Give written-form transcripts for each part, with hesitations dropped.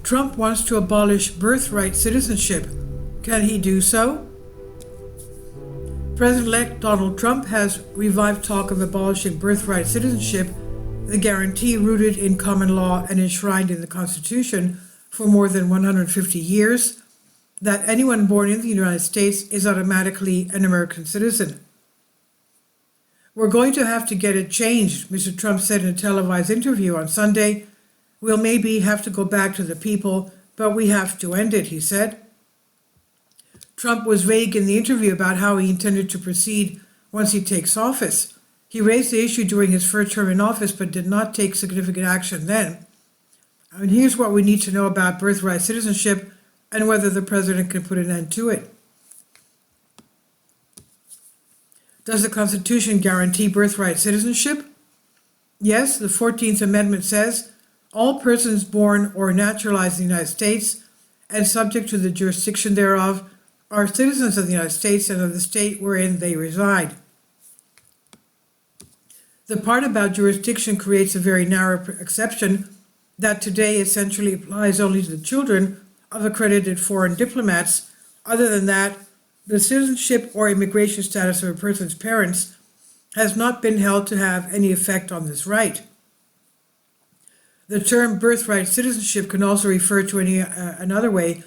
Trump wants to abolish birthright citizenship. Can he do so? President-elect Donald Trump has revived talk of abolishing birthright citizenship, the guarantee rooted in common law and enshrined in the Constitution for more than 150 years, that anyone born in the United States is automatically an American citizen. "We're going to have to get it changed," Mr. Trump said in a televised interview on Sunday. "We'll maybe have to go back to the people, but we have to end it," he said. Trump was vague in the interview about how he intended to proceed once he takes office. He raised the issue during his first term in office, but did not take significant action then. And here's what we need to know about birthright citizenship and whether the president can put an end to it. Does the Constitution guarantee birthright citizenship? Yes, the 14th Amendment says, "All persons born or naturalized in the United States and subject to the jurisdiction thereof are citizens of the United States and of the state wherein they reside." The part about jurisdiction creates a very narrow exception that today essentially applies only to the children of accredited foreign diplomats. Other than that, the citizenship or immigration status of a person's parents has not been held to have any effect on this right. The term birthright citizenship can also refer to another way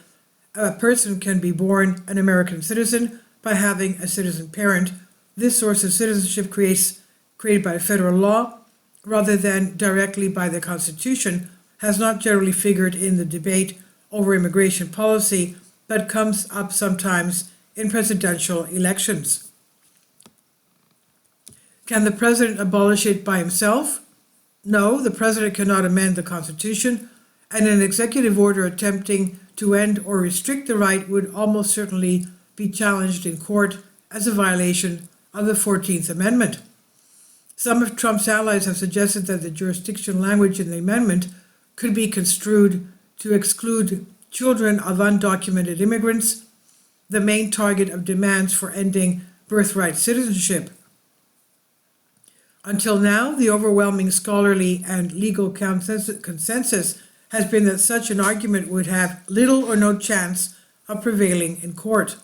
a person can be born an American citizen by having a citizen parent. This source of citizenship created by federal law rather than directly by the Constitution has not generally figured in the debate over immigration policy, but comes up sometimes in presidential elections. Can the president abolish it by himself? No, the president cannot amend the Constitution, and an executive order attempting to end or restrict the right would almost certainly be challenged in court as a violation of the 14th Amendment. Some of Trump's allies have suggested that the jurisdiction language in the amendment could be construed to exclude children of undocumented immigrants, the main target of demands for ending birthright citizenship. Until now, the overwhelming scholarly and legal consensus has been that such an argument would have little or no chance of prevailing in court.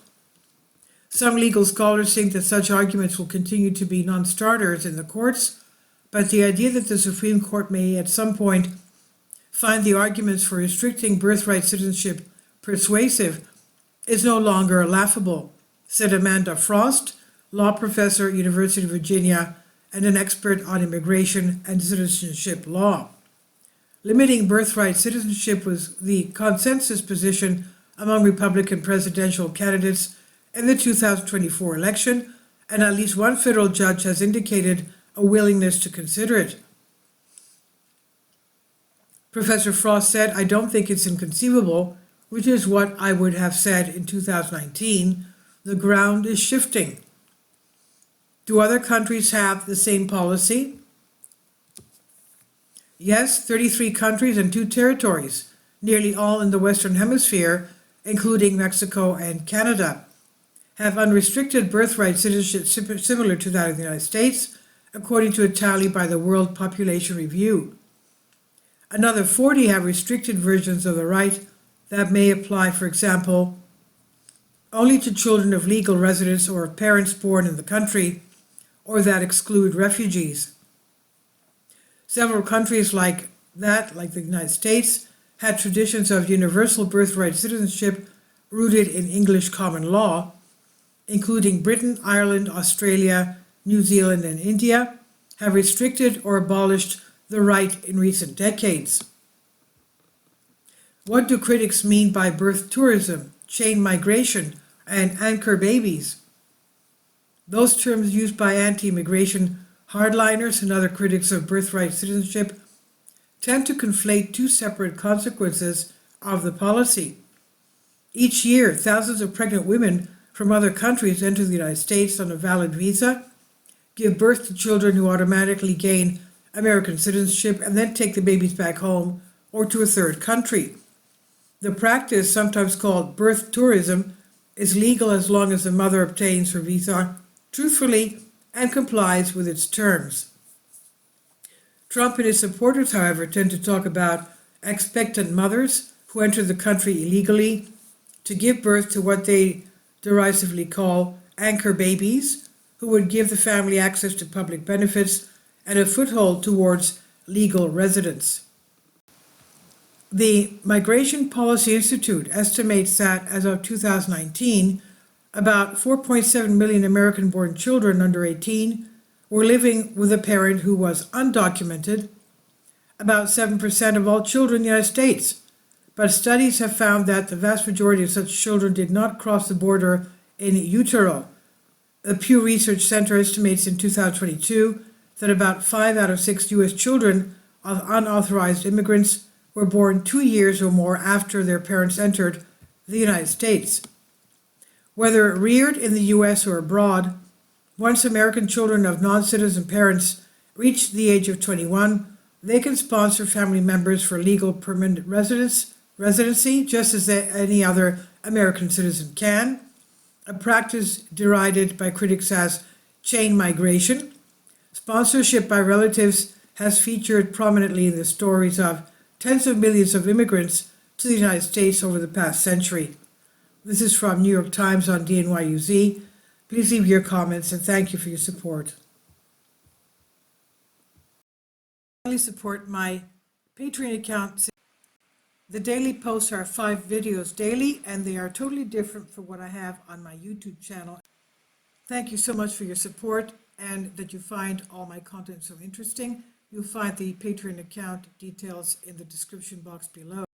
Some legal scholars think that such arguments will continue to be non-starters in the courts, but the idea that the Supreme Court may at some point find the arguments for restricting birthright citizenship persuasive is no longer laughable, said Amanda Frost, law professor at University of Virginia and an expert on immigration and citizenship law. Limiting birthright citizenship was the consensus position among Republican presidential candidates in the 2024 election, and at least one federal judge has indicated a willingness to consider it. Professor Frost said, "I don't think it's inconceivable," which is what I would have said in 2019. "The ground is shifting." Do other countries have the same policy? Yes, 33 countries and 2 territories, nearly all in the Western Hemisphere, including Mexico and Canada, have unrestricted birthright citizenship similar to that of the United States, according to a tally by the World Population Review. Another 40 have restricted versions of the right that may apply, for example, only to children of legal residents or of parents born in the country, or that exclude refugees. Several countries like the United States, had traditions of universal birthright citizenship rooted in English common law, including Britain, Ireland, Australia, New Zealand, and India, have restricted or abolished the right in recent decades. What do critics mean by birth tourism, chain migration, and anchor babies? Those terms used by anti-immigration hardliners and other critics of birthright citizenship tend to conflate 2 separate consequences of the policy. Each year, thousands of pregnant women from other countries enter the United States on a valid visa, give birth to children who automatically gain American citizenship, and then take the babies back home or to a third country. The practice, sometimes called birth tourism, is legal as long as the mother obtains her visa truthfully and complies with its terms. Trump and his supporters, however, tend to talk about expectant mothers who entered the country illegally to give birth to what they derisively call anchor babies, who would give the family access to public benefits and a foothold towards legal residence. The Migration Policy Institute estimates that as of 2019, about 4.7 million American-born children under 18 were living with a parent who was undocumented, about 7% of all children in the United States. But studies have found that the vast majority of such children did not cross the border in utero. The Pew Research Center estimates in 2022 that about 5 out of 6 U.S. children of unauthorized immigrants were born 2 years or more after their parents entered the United States. Whether reared in the U.S. or abroad, once American children of non-citizen parents reach the age of 21, they can sponsor family members for legal permanent residency, just as any other American citizen can, a practice derided by critics as chain migration. Sponsorship by relatives has featured prominently in the stories of tens of millions of immigrants to the United States over the past century. This is from New York Times on DNYUZ. Please leave your comments and thank you for your support. Please support my Patreon account. The daily posts are 5 videos daily, and they are totally different from what I have on my YouTube channel. Thank you so much for your support and that you find all my content so interesting. You'll find the Patreon account details in the description box below.